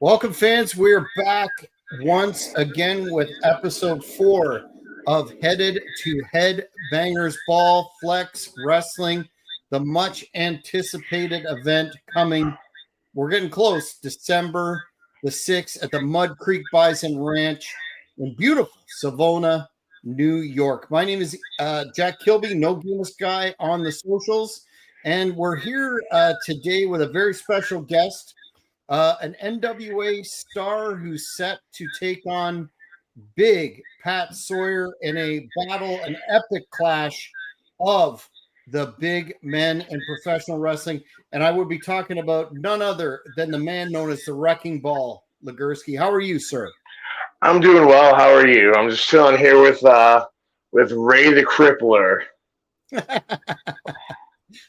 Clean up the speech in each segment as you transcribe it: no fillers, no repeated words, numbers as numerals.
Welcome, fans. We're back once again with episode 4 of Headed to Headbangers Ball Flex Wrestling, the much anticipated event coming. We're getting close, December the 6th at the Mud Creek Bison Ranch in beautiful Savona, New York. My name is Jack Kilby, No Guinness Guy on the socials, and we're here today with a very special guest. An NWA star who's set to take on Big Pat Sawyer in a battle, an epic clash of the big men in professional wrestling. And I would be talking about none other than the man known as the Wrecking Ball, Legursky. How are you, sir? I'm doing well. How are you? I'm just chilling here with Ray the Crippler.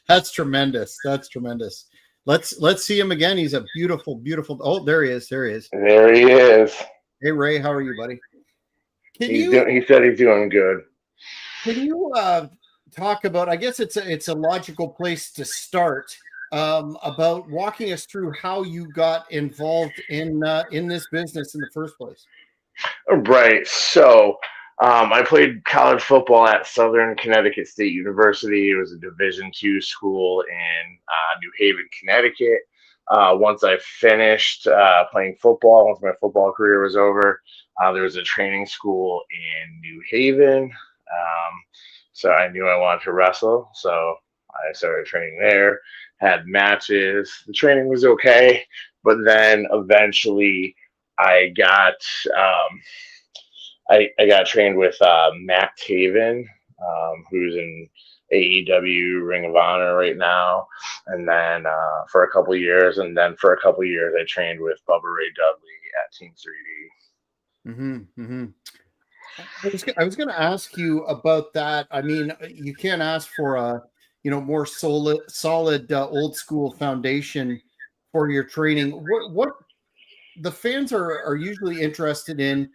That's tremendous. That's tremendous. Let's see him again. He's a beautiful, beautiful. Oh, there he is. There he is. There he is. Hey, Ray, how are you, buddy? He said he's doing good. Can you talk about? I guess it's a logical place to start about walking us through how you got involved in this business in the first place. Right. So I played college football at Southern Connecticut State University. It was a Division II school in New Haven, Connecticut. Once I finished playing football, once my football career was over, there was a training school in New Haven. So I knew I wanted to wrestle. So I started training there, had matches. The training was okay. But then eventually I got I got trained with Matt Taven, who's in AEW Ring of Honor right now, and then for a couple years, I trained with Bubba Ray Dudley at Team 3D. Mm-hmm, mm-hmm. I was going to ask you about that. I mean, you can't ask for a more solid old school foundation for your training. What the fans are usually interested in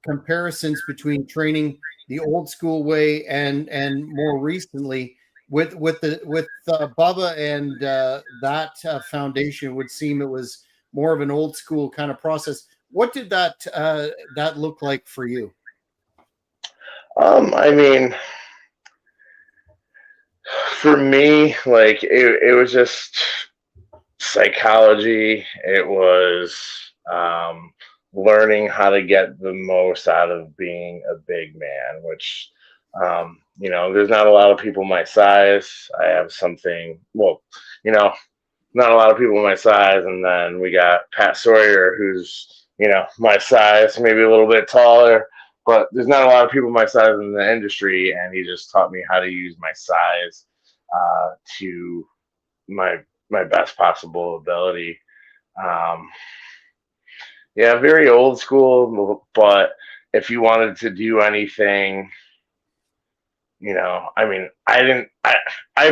comparisons between training the old school way and more recently with Bubba and that foundation. Would seem it was more of an old school kind of process. What did that look like for you? I mean, for me, like it was just psychology. It was learning how to get the most out of being a big man, which, there's not a lot of people my size. I have something, not a lot of people my size. And then we got Pat Sawyer, who's, my size, maybe a little bit taller, but there's not a lot of people my size in the industry. And he just taught me how to use my size to my best possible ability. Yeah, very old school, but if you wanted to do anything, I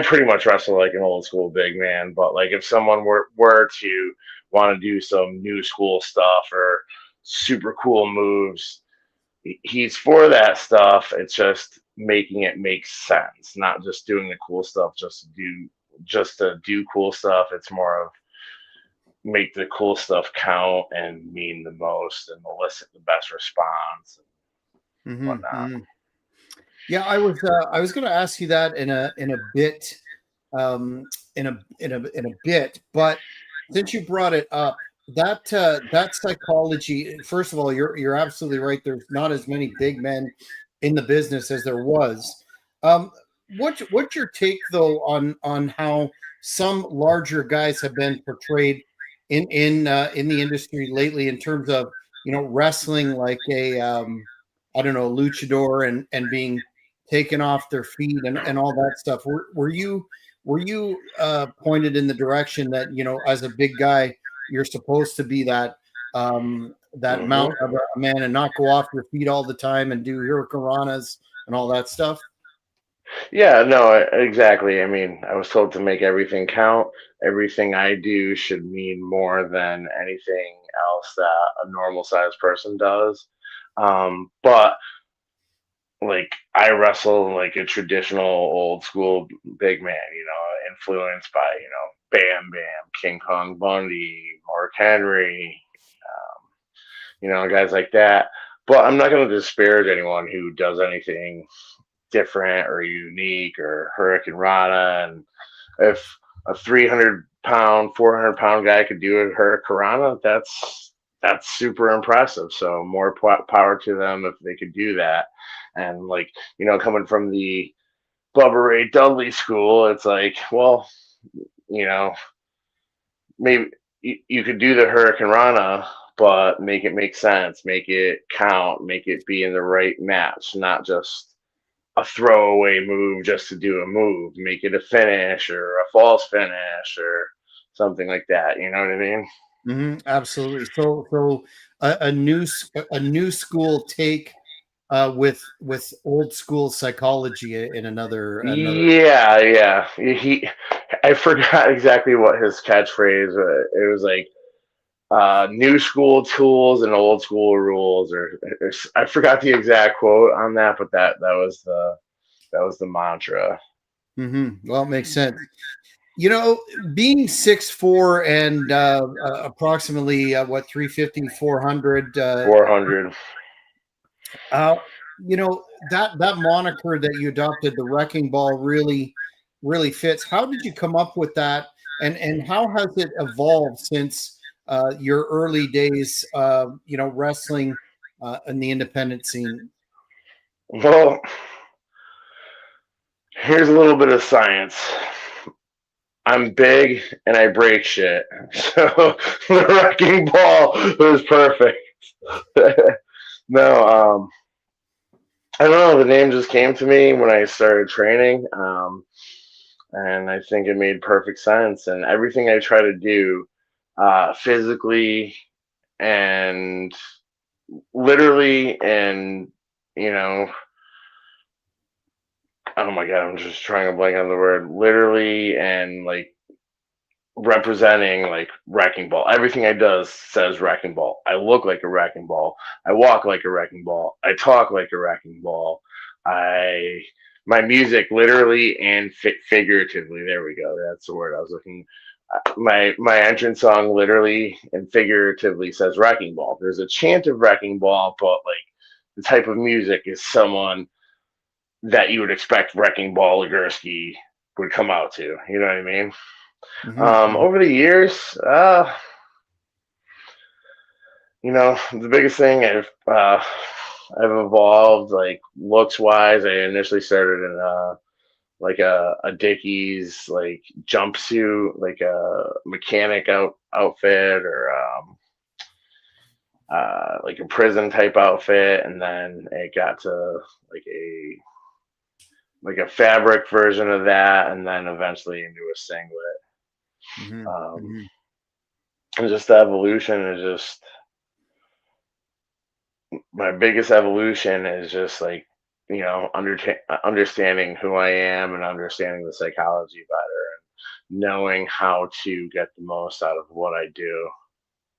pretty much wrestle like an old school big man, but like if someone were to want to do some new school stuff or super cool moves, he's for that stuff. It's just making it make sense, not just doing the cool stuff just to do cool stuff. It's more of make the cool stuff count and mean the most and elicit the best response and whatnot. Mm-hmm. Yeah, I was going to ask you that in a bit, in a bit, but since you brought it up, that psychology. First of all, you're absolutely right. There's not as many big men in the business as there was. What's your take though on how some larger guys have been portrayed in the industry lately in terms of wrestling like a I don't know, luchador and being taken off their feet and all that stuff. Were you pointed in the direction that as a big guy you're supposed to be that mount of a man and not go off your feet all the time and do hurricanranas and all that stuff? Yeah, no, exactly. I mean, I was told to make everything count. Everything I do should mean more than anything else that a normal sized person does. But like I wrestle like a traditional old school big man, influenced by, Bam Bam, King Kong Bundy, Mark Henry, guys like that. But I'm not going to disparage anyone who does anything different or unique or Hurricane Rana. And if a 300-pound, 400-pound guy could do a Hurricane Rana, that's super impressive. So more power to them if they could do that. And like, coming from the Bubba Ray Dudley school, it's like, well, you know, maybe you could do the Hurricane Rana, but make it make sense, make it count, make it be in the right match, not just a throwaway move just to do a move. Make it a finish or a false finish or something like that. You know what I mean? Absolutely. So a new school take with old school psychology in another. Yeah. I forgot exactly what his catchphrase. It was like new school tools and old school rules, or I forgot the exact quote on that, but that was the mantra. Well, it makes sense. Being 6'4" and approximately what 350, 400. 400. Uh, that moniker that you adopted, the Wrecking Ball, really fits. How did you come up with that, and how has it evolved since your early days? Wrestling in the independent scene. Well, here's a little bit of science. I'm big and I break shit. So the wrecking ball was perfect. No, I don't know. The name just came to me when I started training. And I think it made perfect sense. And everything I try to do physically and literally, and, you know, oh my God, I'm just trying to blank on the word, literally and like representing like wrecking ball. Everything I does says wrecking ball. I look like a wrecking ball. I walk like a wrecking ball. I talk like a wrecking ball. I my music literally and figuratively. There we go. That's the word I was looking. My entrance song literally and figuratively says wrecking ball. There's a chant of wrecking ball, but like the type of music is someone that you would expect wrecking ball Legursky would come out to. You know what I mean? Mm-hmm. Over the years, the biggest thing I've evolved like looks wise. I initially started in like a Dickies like jumpsuit, like a mechanic outfit, or like a prison type outfit, and then it got to like a fabric version of that, and then eventually into a singlet. Mm-hmm. Um, Mm-hmm. and just the evolution is just my biggest evolution is just like understanding who I am and understanding the psychology better and knowing how to get the most out of what I do.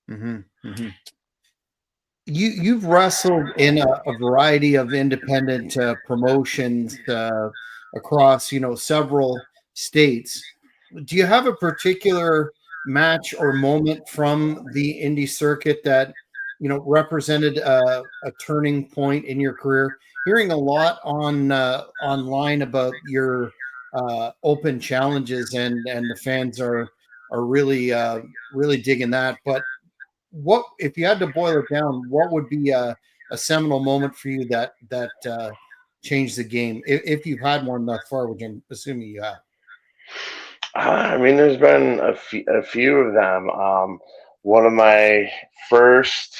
Mm-hmm. Mm-hmm. You've wrestled in a variety of independent promotions across several states. Do you have a particular match or moment from the indie circuit that represented a turning point in your career? Hearing a lot online about your open challenges, and the fans are really digging that. But what if you had to boil it down? What would be a seminal moment for you that changed the game, if you've had one thus far, which I'm assuming you have? I mean, there's been a few of them. One of my first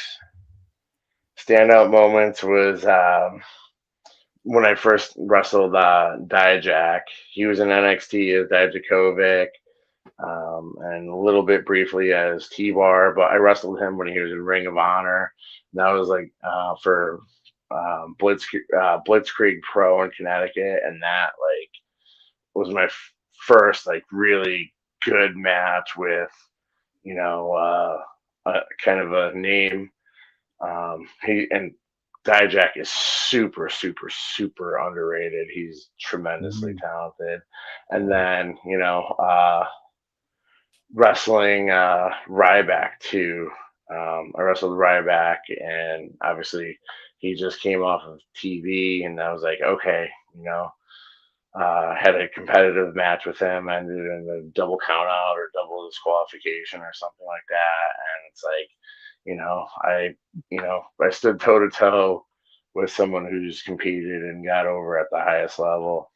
standout moments was when I first wrestled Dijak. He was in NXT as Dijakovic, and a little bit briefly as T-Bar, but I wrestled him when he was in Ring of Honor. And that was like for Blitzkrieg Pro in Connecticut, and that like was my first like really good match with kind of a name. He and Dijak is super, super, super underrated. He's tremendously Mhm. talented. And then, wrestling Ryback too. I wrestled Ryback, and obviously he just came off of TV, and I was like, okay, had a competitive match with him, ended in a double count out or double disqualification or something like that. And it's like, I stood toe to toe with someone who's competed and got over at the highest level.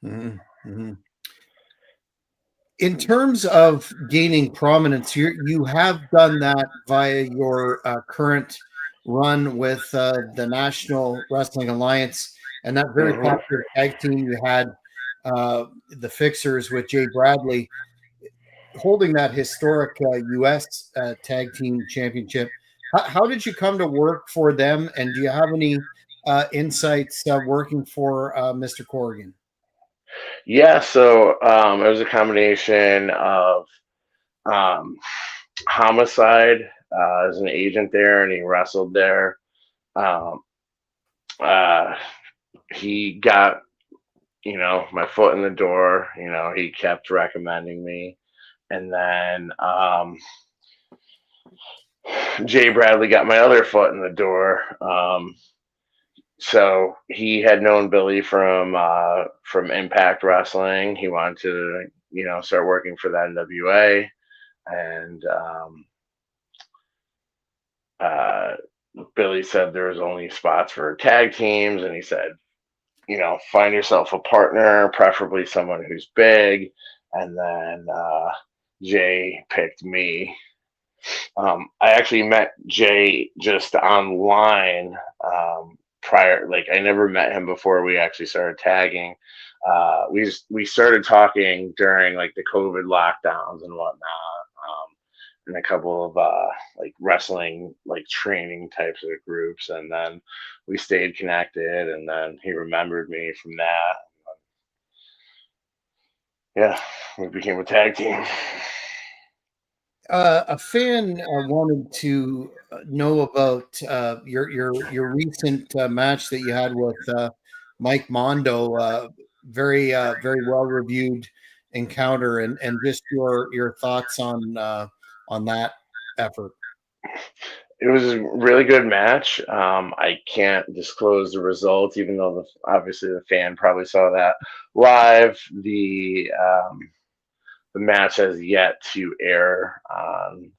Mm-hmm. Mm-hmm. In terms of gaining prominence, you have done that via your current run with the National Wrestling Alliance and that very Mm-hmm. popular tag team you had, the Fixers with Jay Bradley, holding that historic U.S. Tag Team Championship. How did you come to work for them, and do you have any insights working for Mr. Corrigan? Yeah, so it was a combination of um, Homicide as an agent there, and he wrestled there. Um, uh, he got, my foot in the door. He kept recommending me. And then Jay Bradley got my other foot in the door. So he had known Billy from Impact Wrestling. He wanted to, start working for the NWA, and uh, Billy said there was only spots for tag teams, and he said, find yourself a partner, preferably someone who's big. And then Jay picked me. I actually met Jay just online prior. Like I never met him before we actually started tagging. We started talking during like the COVID lockdowns and whatnot, and a couple of like wrestling like training types of groups, and then we stayed connected, and then he remembered me from that. Yeah, we became a tag team. A fan wanted to know about your recent match that you had with Mike Mondo. Very well reviewed encounter, and just your thoughts on that effort. It was a really good match. I can't disclose the results, even though obviously the fan probably saw that live. The match has yet to air on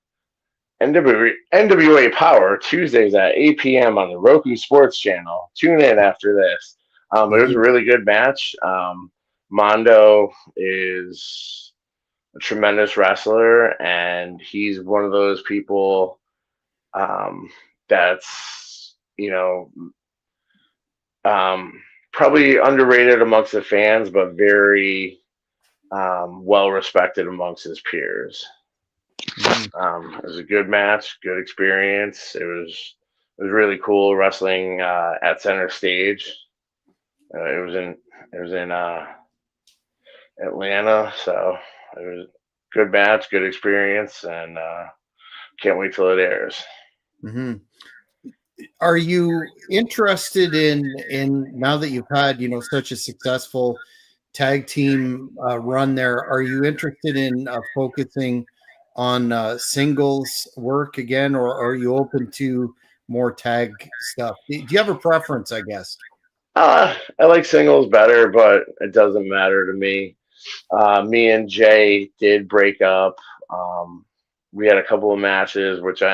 NWA Power Tuesdays at 8 p.m. on the Roku Sports Channel. Tune in after this. It was a really good match. Mondo is a tremendous wrestler, and he's one of those people that's probably underrated amongst the fans, but very well respected amongst his peers. It was a good match, good experience. It was really cool wrestling at center stage. It was in Atlanta, so it was a good match, good experience, and can't wait till it airs. Mm-hmm. Are you interested in now that you've had such a successful tag team run there? Are you interested in focusing on singles work again, or are you open to more tag stuff? Do you have a preference, I guess? I like singles better, but it doesn't matter to me. Me and Jay did break up. We had a couple of matches, which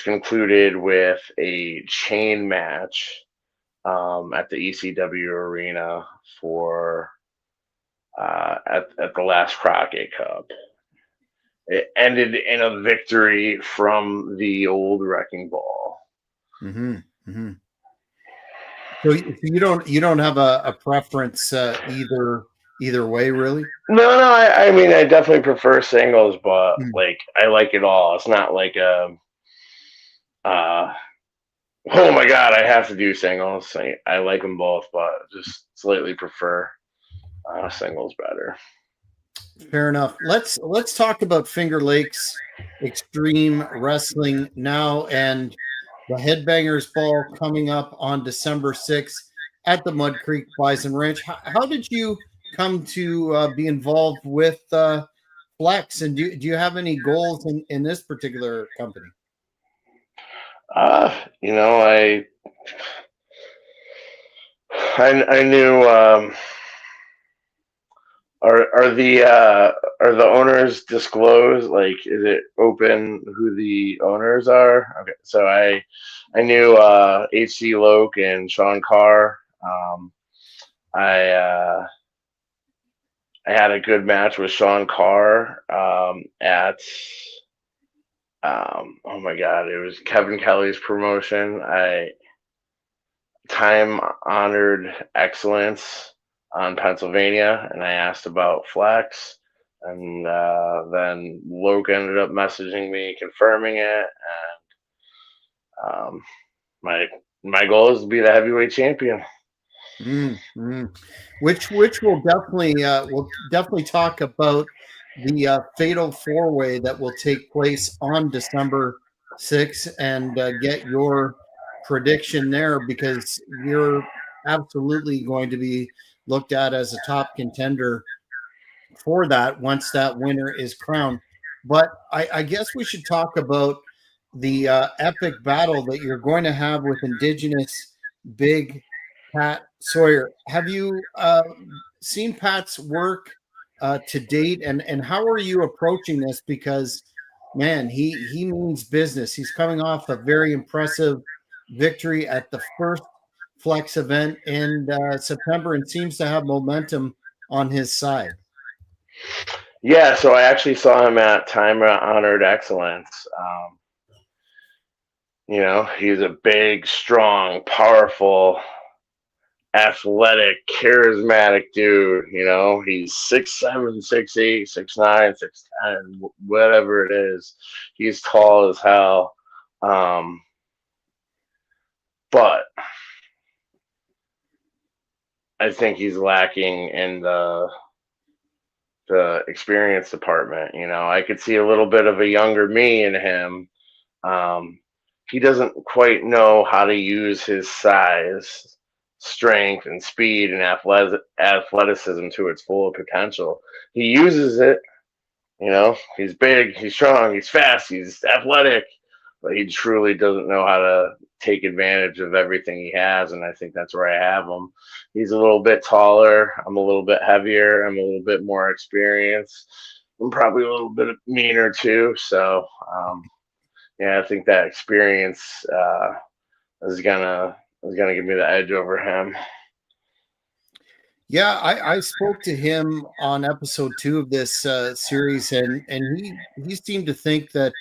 concluded with a chain match at the ECW arena for at the last Crockett Cup. It ended in a victory from the old Wrecking Ball. Mm-hmm. Mm-hmm. So you don't have a preference either way, really? No. I mean, I definitely prefer singles, but like I like it all. It's not like uh, oh my god, I have to do singles. I like them both, but just slightly prefer singles better. Fair enough. Let's talk about Finger Lakes Extreme Wrestling now, and the Headbangers Ball coming up on December 6th at the Mud Creek Bison Ranch. How did you come to be involved with Flex, and do you have any goals in this particular company? You know, I knew are the owners disclosed? Like, is it open who the owners are? Okay, so I knew HC Loke and Sean Carr. I I had a good match with Sean Carr at oh my god, it was Kevin Kelly's promotion. I time honored excellence on Pennsylvania, and I asked about Flex, and then Loke ended up messaging me confirming it, and my my goal is to be the heavyweight champion. Mm-hmm. Which we'll definitely talk about the fatal four way that will take place on December 6th and get your prediction there, because you're absolutely going to be looked at as a top contender for that once that winner is crowned. But I guess we should talk about the epic battle that you're going to have with Indigenous Big Pat Sawyer. Have you seen Pat's work to date, and how are you approaching this? Because man, he means business. He's coming off a very impressive victory at the first Flex event in September, and seems to have momentum on his side. Yeah, so I actually saw him at Time Honored Excellence. You know, he's a big, strong, powerful, athletic, charismatic dude. You know, he's 6'7", 6'8", 6'9", 6'10", whatever it is. He's tall as hell. But I think he's lacking in the experience department. You know, I could see a little bit of a younger me in him. He doesn't quite know how to use his size, strength, and speed and athleticism to its full potential. He uses it. You know, he's big, he's strong, he's fast, he's athletic, but he truly doesn't know how to take advantage of everything he has. And I think that's where I have him. He's a little bit taller. I'm a little bit heavier. I'm a little bit more experienced. I'm probably a little bit meaner too. So, yeah, I think that experience is gonna give me the edge over him. Yeah, I spoke to him on episode 2 of this series, and he seemed to think that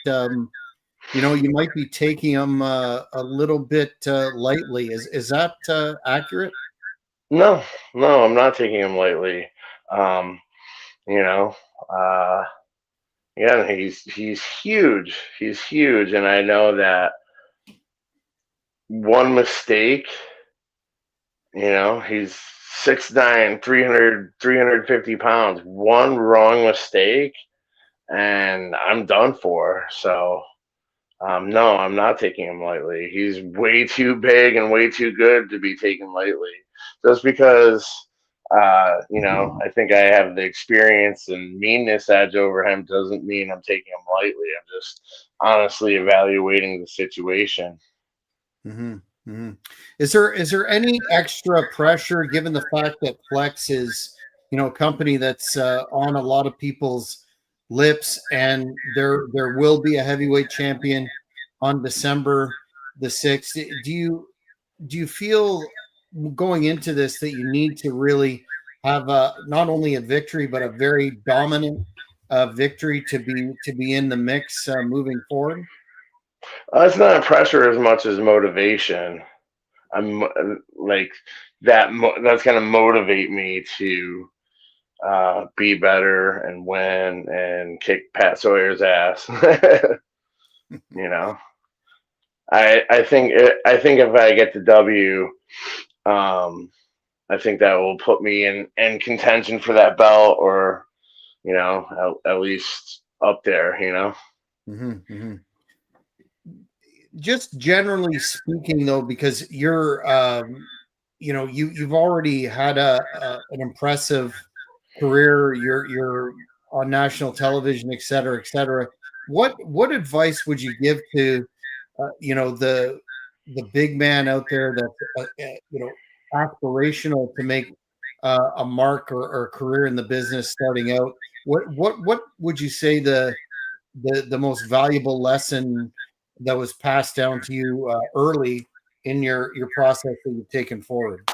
you might be taking him a little bit lightly. Is that accurate? No, no, I'm not taking him lightly. Um, you know, uh, yeah, he's huge. He's huge, and I know that one mistake, he's 6'9", 350 pounds. One wrong mistake, and I'm done for. So, no, I'm not taking him lightly. He's way too big and way too good to be taken lightly. Just because, I think I have the experience and meanness edge over him doesn't mean I'm taking him lightly. I'm just honestly evaluating the situation. Mm-hmm. Mm-hmm. Is there any extra pressure given the fact that Flex is, a company that's on a lot of people's lips, and there will be a heavyweight champion on December the 6th? Do you feel going into this that you need to really have not only a victory but a very dominant victory to be in the mix moving forward? It's not pressure as much as motivation. I'm like that. That's gonna motivate me to be better and win and kick Pat Sawyer's ass. you know, I think if I get the W, um, I think that will put me in contention for that belt, or at least up there. Mm-hmm, mm-hmm. Just generally speaking, though, because you've already had an impressive career. You're on national television, et cetera, et cetera. What advice would you give to the big man out there that's aspirational to make a mark or a career in the business starting out? What would you say the most valuable lesson that was passed down to you early in your process that you've taken forward?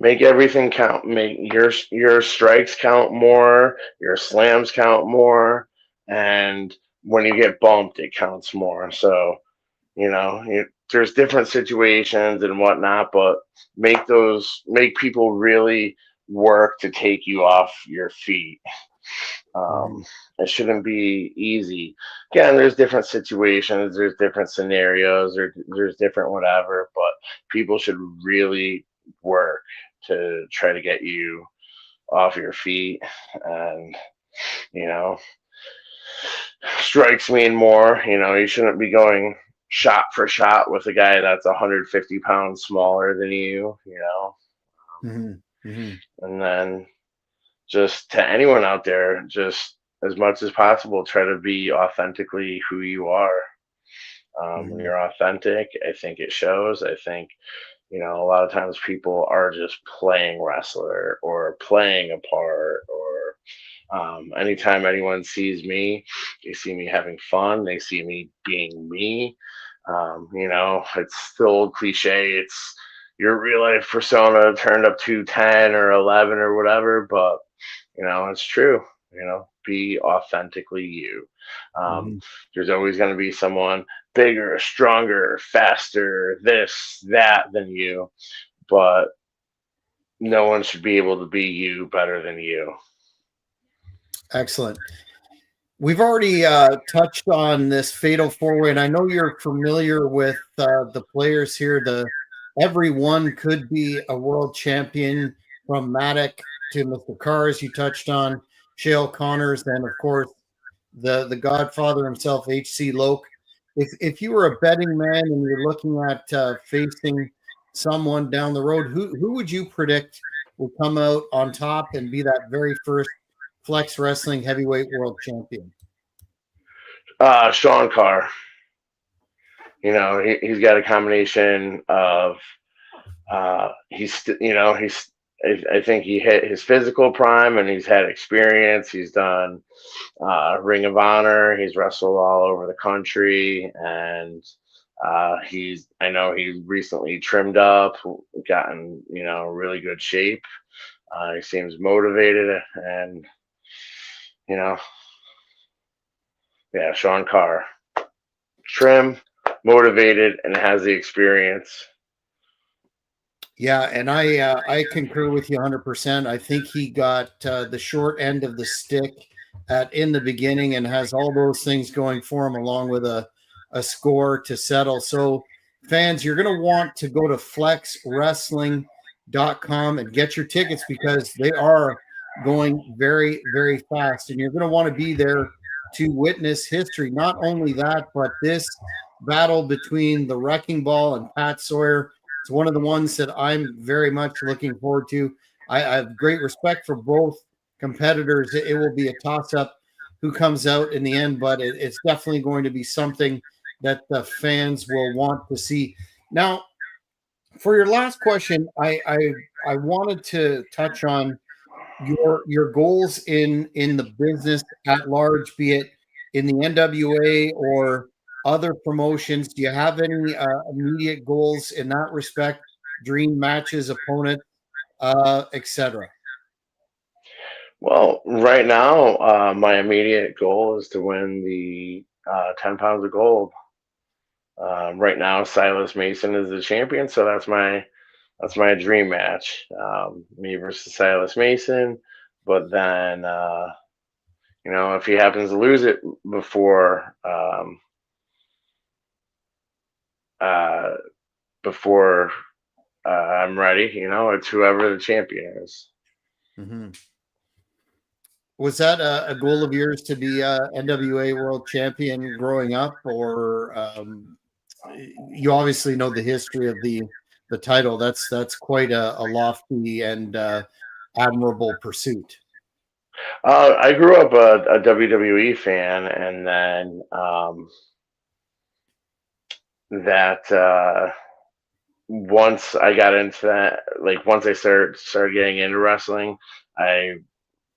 Make everything count. Make your strikes count more, your slams count more, and when you get bumped, it counts more. So there's different situations and whatnot, but make people really work to take you off your feet. Mhm. It shouldn't be easy. Again, there's different situations, there's different scenarios, or there's different whatever, but people should really work to try to get you off your feet. And, you know, strikes mean more. You shouldn't be going shot for shot with a guy that's 150 pounds smaller than you. Mhm. Mhm. And then just to anyone out there, just as much as possible, try to be authentically who you are. When Mhm. you're authentic, I think it shows. I think, a lot of times people are just playing wrestler or playing a part, or anytime anyone sees me, they see me having fun, they see me being me. It's the old cliche. It's your real life persona turned up to 10 or 11 or whatever, but it's true. Be authentically you. Um, Mhm. there's always going to be someone bigger, stronger, faster, this, that than you, but no one should be able to be you better than you. Excellent. We've already touched on this fatal four way, and I know you're familiar with the players here. Everyone could be a world champion, from Maddock to Mr. Cars. You touched on Shale Connors, and of course the Godfather himself, H.C. Loke. If you were a betting man and you're looking at facing someone down the road, who would you predict will come out on top and be that very first Flex Wrestling Heavyweight World Champion? Sean Carr, he's got a combination of I think he hit his physical prime and he's had experience. He's done Ring of Honor. He's wrestled all over the country, and I know he recently trimmed up, gotten really good shape. He seems motivated, and you know, yeah, Sean Carr, trim, motivated, and has the experience. Yeah, and I concur with you 100%. I think he got the short end of the stick in the beginning and has all those things going for him, along with a score to settle. So, fans, you're going to want to go to flexwrestling.com and get your tickets, because they are going very, very fast. And you're going to want to be there to witness history. Not only that, but this battle between the Wrecking Ball and Pat Sawyer. It's one of the ones that I'm very much looking forward to. I have great respect for both competitors. It will be a toss-up who comes out in the end, but it's definitely going to be something that the fans will want to see. Now, for your last question, I wanted to touch on your goals in the business at large, be it in the NWA or other promotions. Do you have any immediate goals in that respect? Dream matches, opponent, etc. Well, right now, my immediate goal is to win the 10 pounds of gold. Right now, Silas Mason is the champion, so that's my dream match. Me versus Silas Mason. But then, if he happens to lose it before uh, before I'm ready, it's whoever the champion is. Mm-hmm. Was that a goal of yours to be NWA World Champion growing up, or you obviously know the history of the title? That's quite a lofty and admirable pursuit. I grew up a WWE fan, and then that once I got into that, like once I started getting into wrestling, I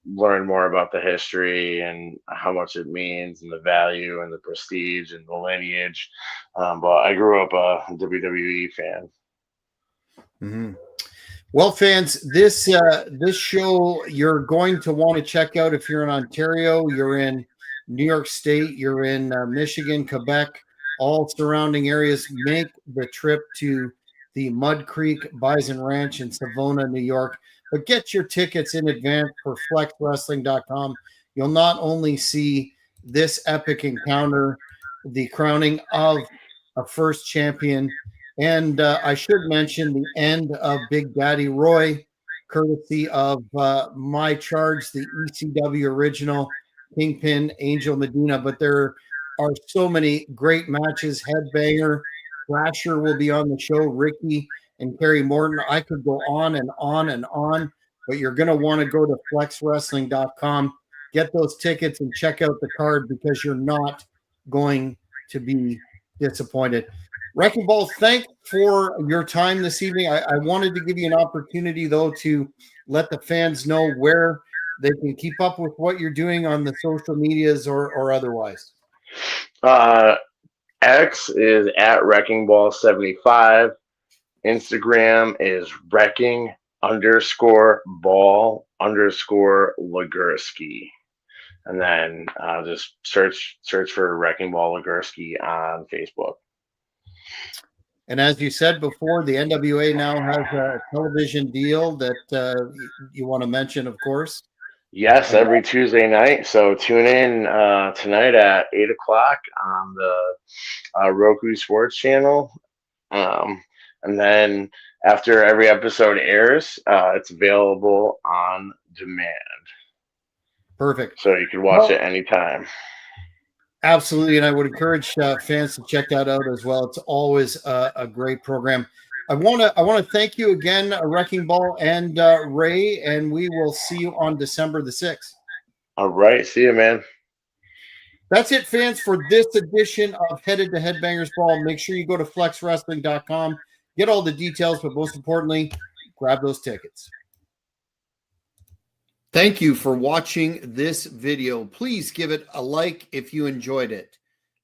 learned more about the history and how much it means and the value and the prestige and the lineage. But I grew up a WWE fan. Mm-hmm. Well, fans, this show you're going to want to check out if you're in Ontario, you're in New York State, you're in Michigan, Quebec, all surrounding areas. Make the trip to the Mud Creek Bison Ranch in Savona, New York. But get your tickets in advance for flexwrestling.com. You'll not only see this epic encounter, the crowning of a first champion, and I should mention the end of Big Daddy Roy, courtesy of My Charge, the ECW original Kingpin Angel Medina. But there are so many great matches. Headbanger, Thrasher will be on the show, Ricky and Kerry Morton. I could go on and on and on, but you're going to want to go to flexwrestling.com, get those tickets, and check out the card because you're not going to be disappointed. Wrecking Ball, thanks for your time this evening. I wanted to give you an opportunity, though, to let the fans know where they can keep up with what you're doing on the social medias or otherwise. X is at Wrecking Ball 75. Instagram is wrecking_ball_Legursky. And then just search for Wrecking Ball Legursky on Facebook. And as you said before, the NWA now has a television deal that you want to mention, of course. Yes, every Tuesday night. So tune in tonight at 8 o'clock on the Roku Sports channel. And then after every episode airs, it's available on demand. Perfect. So you can watch it anytime. Absolutely, and I would encourage fans to check that out as well. It's always a great program. I want to thank you again, Wrecking Ball and Ray, and we will see you on December the 6th. All right, see you, man. That's it, fans, for this edition of Headed to Headbangers Ball. Make sure you go to flexwrestling.com, get all the details, but most importantly, grab those tickets. Thank you for watching this video. Please give it a like if you enjoyed it.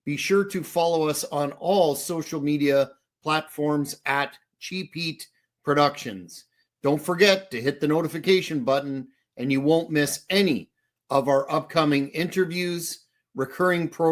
Be sure to follow us on all social media platforms at Cheap Heat Productions. Don't forget to hit the notification button and you won't miss any of our upcoming interviews, recurring programs,